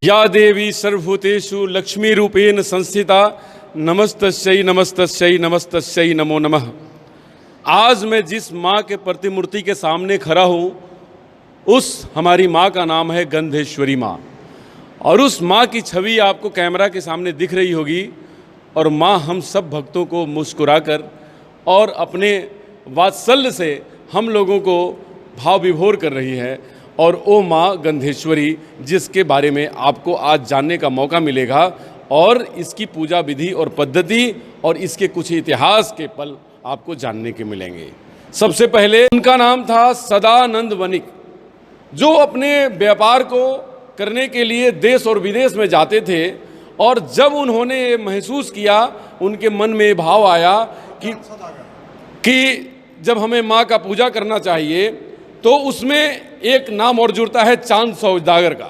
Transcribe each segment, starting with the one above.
या देवी सर्वभूतेषु लक्ष्मी रूपेण संस्थिता नमस्तस्यै नमस्तस्यै नमस्तस्यै नमो नमः। आज मैं जिस माँ के प्रतिमूर्ति के सामने खड़ा हूँ उस हमारी माँ का नाम है गंधेश्वरी माँ। और उस माँ की छवि आपको कैमरा के सामने दिख रही होगी। और माँ हम सब भक्तों को मुस्कुराकर और अपने वात्सल्य से हम लोगों को भाव विभोर कर रही है। और ओ माँ गंधेश्वरी जिसके बारे में आपको आज जानने का मौका मिलेगा और इसकी पूजा विधि और पद्धति और इसके कुछ इतिहास के पल आपको जानने के मिलेंगे। सबसे पहले उनका नाम था सदानंद वणिक, जो अपने व्यापार को करने के लिए देश और विदेश में जाते थे। और जब उन्होंने महसूस किया, उनके मन में भाव आया कि जब हमें माँ का पूजा करना चाहिए तो उसमें एक नाम और जुड़ता है चांद सौदागर का।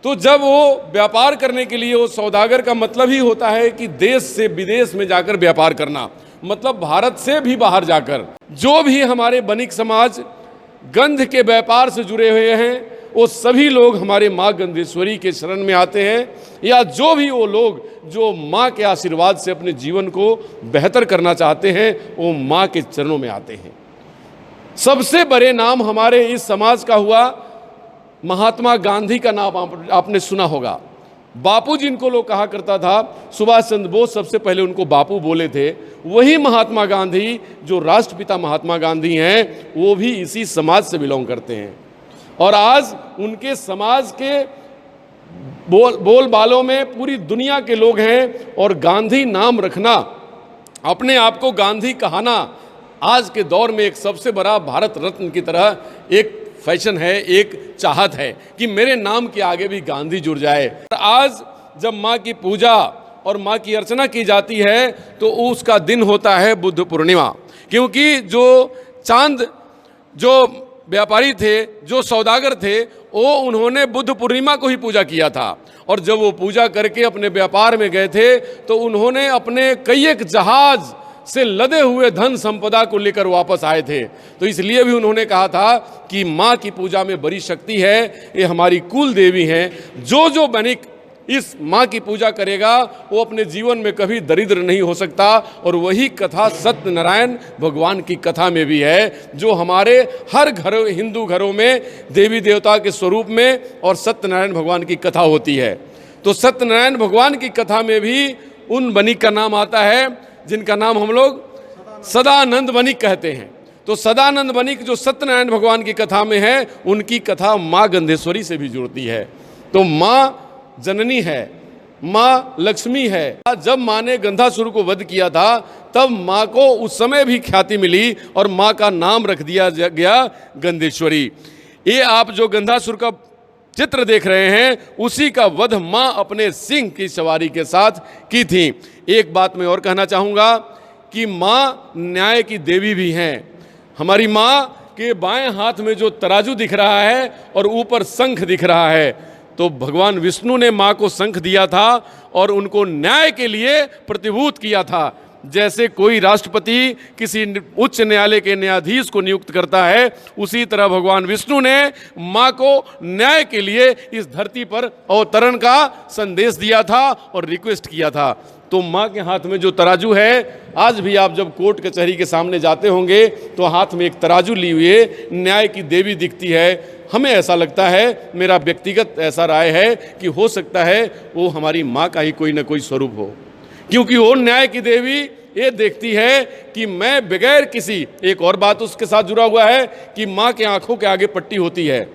तो जब वो व्यापार करने के लिए, वो सौदागर का मतलब ही होता है कि देश से विदेश में जाकर व्यापार करना, मतलब भारत से भी बाहर जाकर। जो भी हमारे वणिक समाज गंध के व्यापार से जुड़े हुए हैं वो सभी लोग हमारे माँ गंधेश्वरी के शरण में आते हैं, या जो भी वो लोग जो माँ के आशीर्वाद से अपने जीवन को बेहतर करना चाहते हैं वो माँ के चरणों में आते हैं। सबसे बड़े नाम हमारे इस समाज का हुआ महात्मा गांधी का नाम आपने सुना होगा। बापू जिनको लोग कहा करता था, सुभाष चंद्र बोस सबसे पहले उनको बापू बोले थे। वही महात्मा गांधी जो राष्ट्रपिता महात्मा गांधी हैं वो भी इसी समाज से बिलोंग करते हैं। और आज उनके समाज के बोलबालों में पूरी दुनिया के लोग हैं। और गांधी नाम रखना, अपने आप को गांधी कहना आज के दौर में एक सबसे बड़ा भारत रत्न की तरह एक फैशन है, एक चाहत है कि मेरे नाम के आगे भी गांधी जुड़ जाए। आज जब माँ की पूजा और माँ की अर्चना की जाती है तो उसका दिन होता है बुद्ध पूर्णिमा, क्योंकि जो चांद जो व्यापारी थे, जो सौदागर थे, वो उन्होंने बुद्ध पूर्णिमा को ही पूजा किया था। और जब वो पूजा करके अपने व्यापार में गए थे तो उन्होंने अपने कई एक जहाज से लदे हुए धन संपदा को लेकर वापस आए थे। तो इसलिए भी उन्होंने कहा था कि माँ की पूजा में बड़ी शक्ति है, ये हमारी कुल देवी हैं। जो वणिक इस माँ की पूजा करेगा वो अपने जीवन में कभी दरिद्र नहीं हो सकता। और वही कथा सत्यनारायण भगवान की कथा में भी है, जो हमारे हर घरों, हिंदू घरों में देवी देवता के स्वरूप में और सत्यनारायण भगवान की कथा होती है। तो सत्यनारायण भगवान की कथा में भी उन वणिक का नाम आता है जिनका नाम हम लोग सदानंद वणिक कहते हैं। तो सदानंद वणिक जो सत्यनारायण भगवान की कथा में है, उनकी कथा माँ गंधेश्वरी से भी जुड़ती है। तो माँ जननी है, माँ लक्ष्मी है। जब माँ ने गंधासुर को वध किया था तब माँ को उस समय भी ख्याति मिली और माँ का नाम रख दिया गया गंधेश्वरी। ये आप जो गंधासुर का चित्र देख रहे हैं उसी का वध माँ अपने सिंह की सवारी के साथ की थी। एक बात मैं और कहना चाहूँगा कि माँ न्याय की देवी भी हैं। हमारी माँ के बाएं हाथ में जो तराजू दिख रहा है और ऊपर शंख दिख रहा है, तो भगवान विष्णु ने माँ को शंख दिया था और उनको न्याय के लिए प्रतिभूत किया था। जैसे कोई राष्ट्रपति किसी उच्च न्यायालय के न्यायाधीश को नियुक्त करता है, उसी तरह भगवान विष्णु ने माँ को न्याय के लिए इस धरती पर अवतरण का संदेश दिया था और रिक्वेस्ट किया था। तो माँ के हाथ में जो तराजू है, आज भी आप जब कोर्ट कचहरी के सामने जाते होंगे तो हाथ में एक तराजू ली हुए न्याय की देवी दिखती है। हमें ऐसा लगता है, मेरा व्यक्तिगत ऐसा राय है कि हो सकता है वो हमारी माँ का ही कोई ना कोई स्वरूप हो, क्योंकि वो न्याय की देवी ये देखती है कि मैं बगैर किसी, एक और बात उसके साथ जुड़ा हुआ है कि माँ के आंखों के आगे पट्टी होती है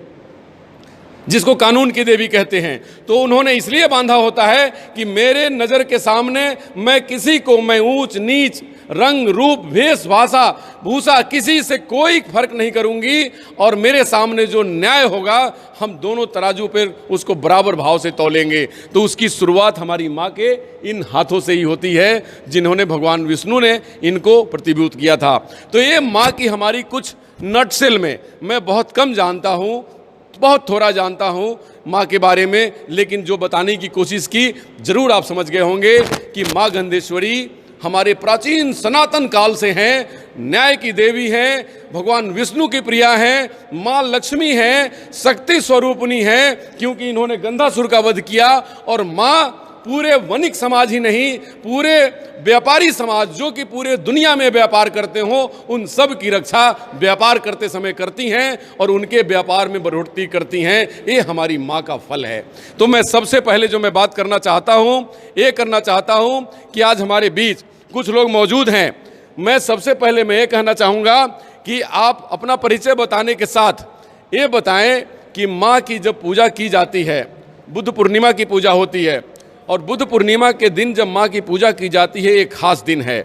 जिसको कानून की देवी कहते हैं। तो उन्होंने इसलिए बांधा होता है कि मेरे नज़र के सामने मैं किसी को, मैं ऊंच नीच, रंग रूप, वेश, भाषा, भूषा, किसी से कोई फर्क नहीं करूंगी। और मेरे सामने जो न्याय होगा हम दोनों तराजू पर उसको बराबर भाव से तौलेंगे। तो उसकी शुरुआत हमारी माँ के इन हाथों से ही होती है जिन्होंने भगवान विष्णु ने इनको प्रतिभूत किया था। तो ये माँ की हमारी कुछ नटसेल में मैं बहुत कम जानता हूँ, बहुत थोड़ा जानता हूँ माँ के बारे में, लेकिन जो बताने की कोशिश की जरूर आप समझ गए होंगे कि माँ गंधेश्वरी हमारे प्राचीन सनातन काल से हैं, न्याय की देवी हैं, भगवान विष्णु की प्रिया हैं, माँ लक्ष्मी हैं, शक्ति स्वरूपिणी हैं, क्योंकि इन्होंने गंधासुर का वध किया। और माँ पूरे वणिक समाज ही नहीं, पूरे व्यापारी समाज जो कि पूरे दुनिया में व्यापार करते हो, उन सब की रक्षा व्यापार करते समय करती हैं और उनके व्यापार में बढ़ोतरी करती हैं। ये हमारी माँ का फल है। तो मैं सबसे पहले जो मैं बात करना चाहता हूँ, ये करना चाहता हूँ कि आज हमारे बीच कुछ लोग मौजूद हैं। मैं सबसे पहले मैं ये कहना चाहूँगा कि आप अपना परिचय बताने के साथ ये बताएं कि माँ की जब पूजा की जाती है, बुद्ध पूर्णिमा की पूजा होती है, और बुद्ध पूर्णिमा के दिन जब माँ की पूजा की जाती है, एक खास दिन है,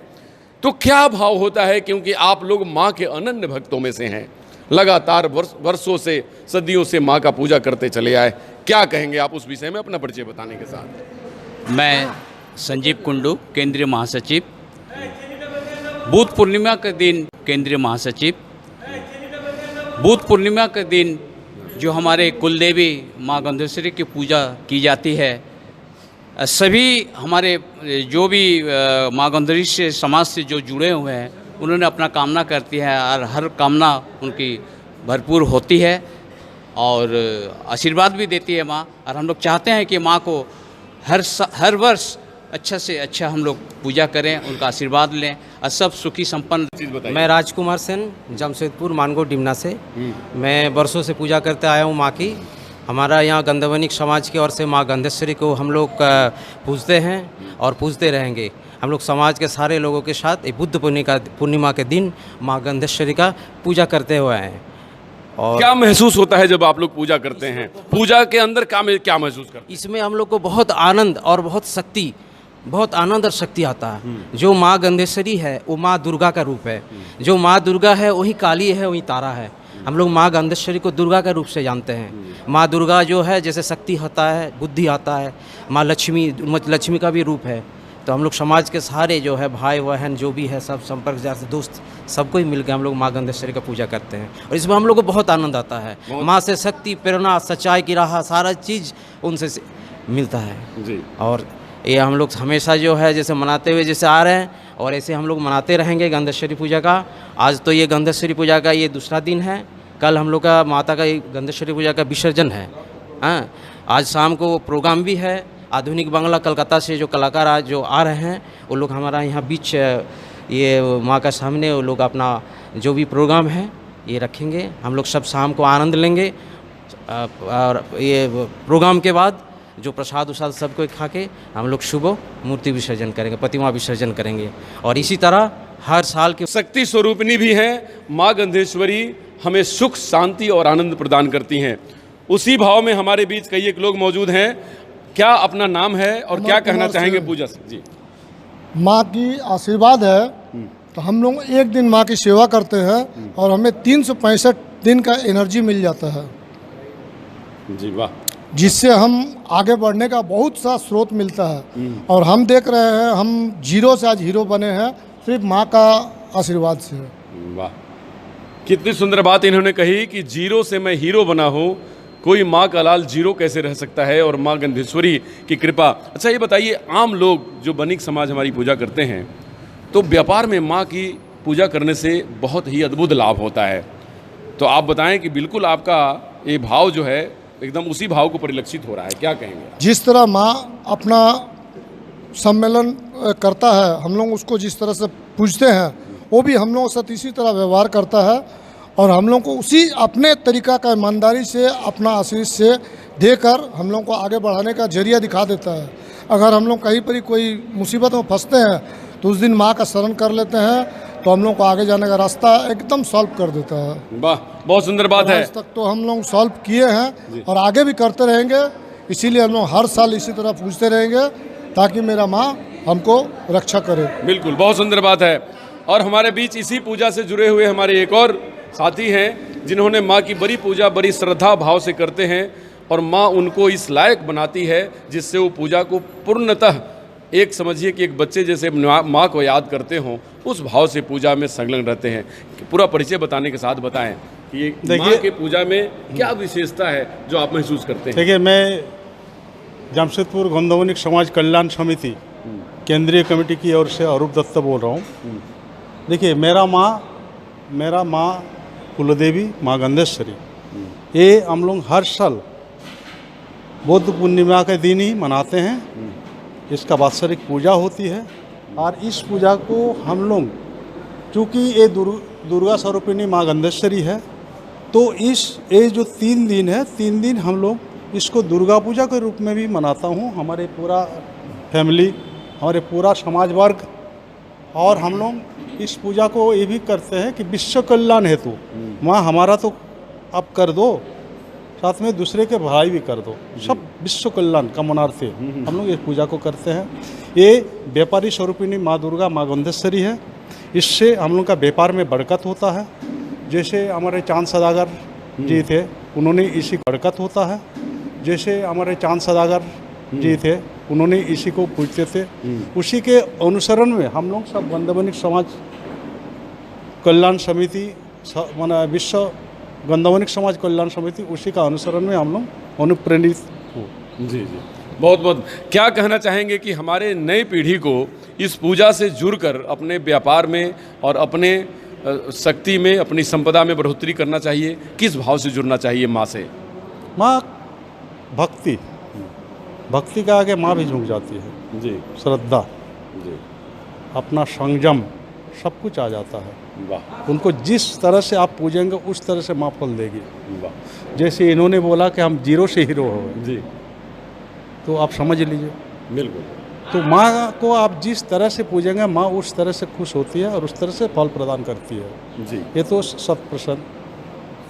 तो क्या भाव होता है? क्योंकि आप लोग माँ के अनन्य भक्तों में से हैं, लगातार वर्षों से, सदियों से माँ का पूजा करते चले आए। क्या कहेंगे आप उस विषय में अपना परिचय बताने के साथ? मैं संजीव कुंडू, केंद्रीय महासचिव, बुद्ध पूर्णिमा के दिन केंद्रीय महासचिव। बुद्ध पूर्णिमा के दिन जो हमारे कुलदेवी माँ गंधेश्वरी की पूजा की जाती है, सभी हमारे जो भी माँ गंधेश्वरी से समाज से जो जुड़े हुए हैं, उन्होंने अपना कामना करती है और हर कामना उनकी भरपूर होती है और आशीर्वाद भी देती है माँ। और हम लोग चाहते हैं कि माँ को हर वर्ष अच्छा से अच्छा हम लोग पूजा करें, उनका आशीर्वाद लें और सब सुखी संपन्न। मैं राजकुमार सेन, जमशेदपुर मानगो डिमना से। मैं वर्षों से पूजा करते आया हूँ माँ की। हमारा यहाँ गंधवनिक समाज की ओर से माँ गंधेश्वरी को हम लोग पूजते हैं और पूजते रहेंगे। हम लोग समाज के सारे लोगों के साथ एक बुद्ध पूर्णिमा के दिन माँ गंधेश्वरी का पूजा करते हुए हैं। और क्या महसूस होता है जब आप लोग पूजा करते हैं? पूजा के अंदर क्या महसूस करते हैं? इसमें हम लोग को बहुत आनंद और बहुत आनंद और शक्ति आता है। जो माँ गंधेश्वरी है वो माँ दुर्गा का रूप है। जो माँ दुर्गा है वही काली है, वही तारा है। हम लोग माँ गंधेश्वरी को दुर्गा के रूप से जानते हैं। माँ दुर्गा जो है, जैसे शक्ति होता है, बुद्धि आता है, माँ लक्ष्मी का भी रूप है। तो हम लोग समाज के सारे जो है भाई बहन जो भी है, सब संपर्क जैसे दोस्त, सबको ही मिलकर हम लोग माँ गंधेश्वरी का पूजा करते हैं और इसमें हम लोग को बहुत आनंद आता है। माँ से शक्ति, प्रेरणा, सच्चाई की राह, सारा चीज़ उनसे मिलता है जी। और ये हम लोग हमेशा जो है जैसे मनाते हुए जैसे आ रहे हैं और ऐसे हम लोग मनाते रहेंगे गंधेश्वरी पूजा का। आज तो ये गंधेश्वरी पूजा का ये दूसरा दिन है। कल हम लोग का माता का गंधेश्वरी पूजा का विसर्जन है। हाँ, आज शाम को प्रोग्राम भी है। आधुनिक बांग्ला कलकत्ता से जो कलाकार आज जो आ रहे हैं, वो लोग हमारा यहाँ बीच ये माँ का सामने वो लोग अपना जो भी प्रोग्राम है ये रखेंगे। हम लोग सब शाम को आनंद लेंगे और ये प्रोग्राम के बाद जो प्रसाद उसाद सबको खा के हम लोग सुबह मूर्ति विसर्जन करेंगे, प्रतिमा विसर्जन करेंगे। और इसी तरह हर साल की शक्ति स्वरूपिणी भी हैं माँ गंधेश्वरी, हमें सुख, शांति और आनंद प्रदान करती हैं। उसी भाव में हमारे बीच कई एक लोग मौजूद हैं। क्या अपना नाम है और क्या कहना चाहेंगे पूजा से? जी, माँ की आशीर्वाद है तो हम लोग एक दिन माँ की सेवा करते हैं और हमें 365 दिन का एनर्जी मिल जाता है जी। वाह, जिससे हम आगे बढ़ने का बहुत सा स्रोत मिलता है। और हम देख रहे हैं हम जीरो से आज हीरो बने हैं, सिर्फ माँ का आशीर्वाद से। वाह, कितनी सुंदर बात इन्होंने कही कि जीरो से मैं हीरो बना हूँ। कोई माँ का लाल जीरो कैसे रह सकता है? और माँ गंधेश्वरी की कृपा। अच्छा ये बताइए, आम लोग जो वणिक समाज हमारी पूजा करते हैं, तो व्यापार में माँ की पूजा करने से बहुत ही अद्भुत लाभ होता है। तो आप बताएं कि बिल्कुल आपका ये भाव जो है एकदम उसी भाव को परिलक्षित हो रहा है। क्या कहेंगे? जिस तरह माँ अपना सम्मेलन करता है, हम लोग उसको जिस तरह से पूजते हैं, वो भी हम लोगों के साथ इसी तरह व्यवहार करता है और हम लोग को उसी अपने तरीका का ईमानदारी से, अपना आशीष से देकर हम लोग को आगे बढ़ाने का जरिया दिखा देता है। अगर हम लोग कहीं पर कोई मुसीबत में फंसते हैं तो उस दिन माँ का शरण कर लेते हैं, तो हम लोग को आगे जाने का रास्ता एकदम सॉल्व कर देता है। वाह, बहुत सुंदर बात है। आज तक तो हम लोग सॉल्व किए हैं और आगे भी करते रहेंगे। इसीलिए हम लोग हर साल इसी तरह पूछते रहेंगे ताकि मेरा माँ हमको रक्षा करे। बिल्कुल, बहुत सुंदर बात है। और हमारे बीच इसी पूजा से जुड़े हुए हमारे एक और साथी हैं जिन्होंने माँ की बड़ी पूजा बड़ी श्रद्धा भाव से करते हैं और माँ उनको इस लायक बनाती है जिससे वो पूजा को पूर्णतः, एक समझिए कि एक बच्चे जैसे माँ को याद करते हों, उस भाव से पूजा में संलग्न रहते हैं। पूरा परिचय बताने के साथ बताएं कि माँ के पूजा में क्या विशेषता है जो आप महसूस करते हैं? देखिए, मैं जमशेदपुर गंधवनिक समाज कल्याण समिति केंद्रीय कमेटी की ओर से अरूप दत्त बोल रहा हूँ। देखिए, मेरा माँ कुलदेवी माँ गंधेश्वरी, ये हम लोग हर साल बुद्ध पूर्णिमा के दिन ही मनाते हैं। इसका वार्षिक पूजा होती है और इस पूजा को हम लोग, चूँकि ये दुर्गा स्वरूपिणी माँ गंधेश्वरी है, तो ये जो 3 दिन है, 3 दिन हम लोग इसको दुर्गा पूजा के रूप में भी मनाता हूँ। हमारे पूरा फैमिली, हमारे पूरा समाज वर्ग, और हम लोग इस पूजा को ये भी करते हैं कि विश्व कल्याण हेतु माँ हमारा तो आप कर दो, साथ में दूसरे के भलाई भी कर दो, सब विश्व कल्याण कामनार्थे हम लोग इस पूजा को करते हैं। ये व्यापारी स्वरूपिणी माँ दुर्गा माँ गंधेश्वरी है। इससे हम लोग का व्यापार में बरकत होता है। जैसे हमारे चांद सदागर जी थे, उन्होंने इसी बरकत होता है। जैसे हमारे चांद सदागर जी थे, उन्होंने इसी को पूजते थे। उसी के अनुसरण में हम लोग सब गंधवनिक समाज कल्याण समिति, माना विश्व गंधवनिक समाज कल्याण समिति, उसी का अनुसरण में हम लोग अनुप्रेरित हो। जी जी, बहुत बहुत। क्या कहना चाहेंगे कि हमारे नई पीढ़ी को इस पूजा से जुड़कर अपने व्यापार में और अपने शक्ति में, अपनी संपदा में बढ़ोतरी करना चाहिए? किस भाव से जुड़ना चाहिए माँ से? माँ भक्ति के आगे माँ भी झुक जाती है जी। श्रद्धा जी, अपना संयम, सब कुछ आ जाता है। वाह उनको जिस तरह से आप पूजेंगे उस तरह से माँ फल देगी। वाह। जैसे इन्होंने बोला कि हम 0 से हीरो हो गए, जी, तो आप समझ लीजिए। बिल्कुल। तो माँ को आप जिस तरह से पूजेंगे, माँ उस तरह से खुश होती है और उस तरह से फल प्रदान करती है। जी, ये तो 100%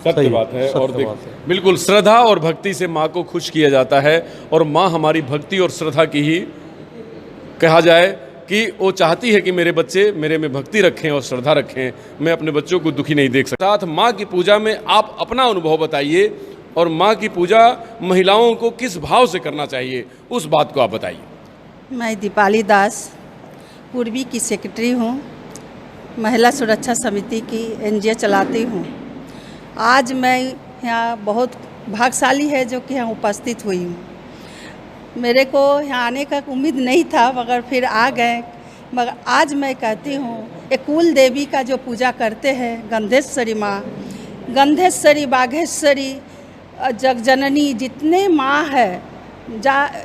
सत्य बात है। और सत्य बात है। बिल्कुल, श्रद्धा और भक्ति से माँ को खुश किया जाता है, और माँ हमारी भक्ति और श्रद्धा की ही कहा जाए कि वो चाहती है कि मेरे बच्चे मेरे में भक्ति रखें और श्रद्धा रखें। मैं अपने बच्चों को दुखी नहीं देख सकता। साथ माँ की पूजा में आप अपना अनुभव बताइए, और माँ की पूजा महिलाओं को किस भाव से करना चाहिए, उस बात को आप बताइए। मैं दीपाली दास, पूर्वी की सेक्रेटरी हूँ, महिला सुरक्षा समिति की एनजीओ चलाती हूँ। आज मैं यहाँ बहुत भाग्यशाली है जो कि यहाँ उपस्थित हुई हूँ। मेरे को यहाँ आने का उम्मीद नहीं था, मगर फिर आ गए। मगर आज मैं कहती हूँ, एक कुल देवी का जो पूजा करते हैं, गंधेश्वरी माँ, गंधेश्वरी, बाघेश्वरी, जगजननी, जितने माँ है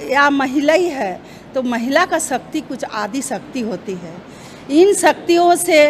या महिला ही है, तो महिला का शक्ति कुछ आदि शक्ति होती है। इन शक्तियों से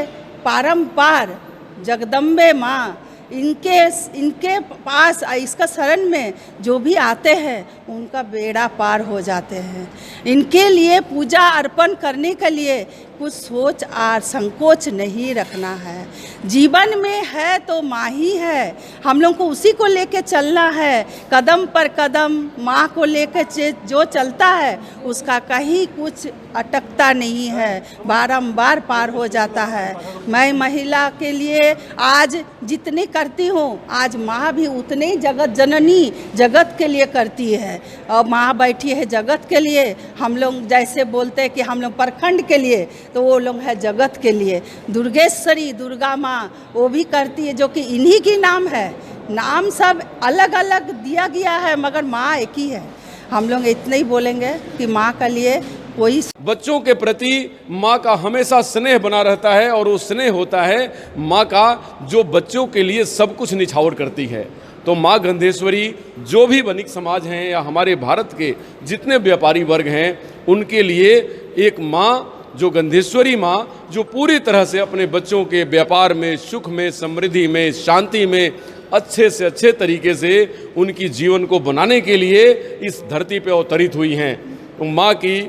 पारंपार जगदम्बे माँ, इनके पास, इसका शरण में जो भी आते हैं उनका बेड़ा पार हो जाते हैं। इनके लिए पूजा अर्पण करने के लिए कुछ सोच और संकोच नहीं रखना है। जीवन में है तो माँ ही है, हम लोग को उसी को लेके चलना है। कदम पर कदम माँ को लेकर जो चलता है उसका कहीं कुछ अटकता नहीं है, बारंबार पार हो जाता है। मैं महिला के लिए आज जितने करती हूँ, आज माँ भी उतने ही जगत जननी जगत के लिए करती है। और माँ बैठी है जगत के लिए, हम लोग जैसे बोलते हैं कि हम लोग प्रखंड के लिए, तो वो लोग है जगत के लिए। दुर्गेश्वरी दुर्गा माँ वो भी करती है, जो कि इन्हीं की नाम है। नाम सब अलग अलग दिया गया है, मगर माँ एक ही है। हम लोग इतना ही बोलेंगे कि माँ के लिए कोई, बच्चों के प्रति माँ का हमेशा स्नेह बना रहता है, और वो स्नेह होता है माँ का जो बच्चों के लिए सब कुछ निछावर करती है। तो माँ गंधेश्वरी, जो भी वणिक समाज हैं या हमारे भारत के जितने व्यापारी वर्ग हैं, उनके लिए एक माँ जो गंधेश्वरी माँ, जो पूरी तरह से अपने बच्चों के व्यापार में, सुख में, समृद्धि में, शांति में अच्छे से अच्छे तरीके से उनकी जीवन को बनाने के लिए इस धरती पे अवतरित हुई हैं। तो माँ की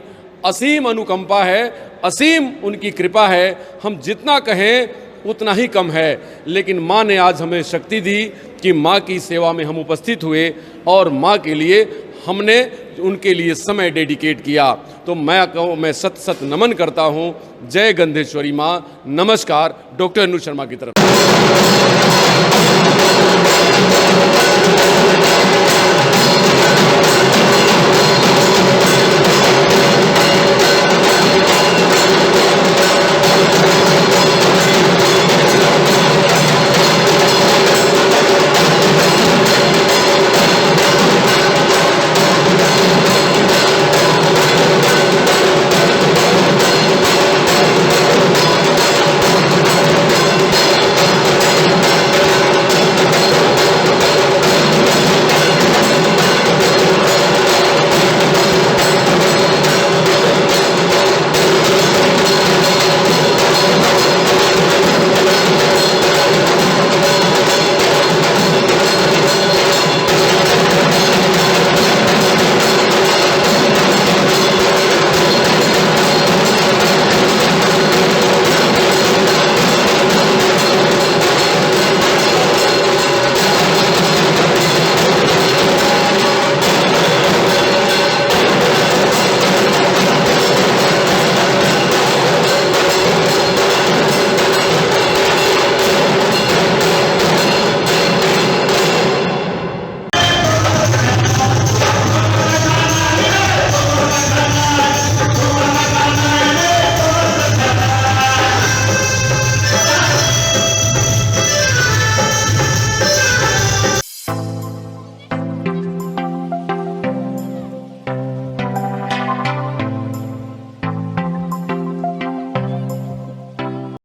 असीम अनुकंपा है, असीम उनकी कृपा है। हम जितना कहें उतना ही कम है, लेकिन माँ ने आज हमें शक्ति दी कि माँ की सेवा में हम उपस्थित हुए, और माँ के लिए हमने उनके लिए समय डेडिकेट किया। तो मैं सत सत नमन करता हूँ। जय गंधेश्वरी माँ। नमस्कार। डॉक्टर अनु शर्मा की तरफ।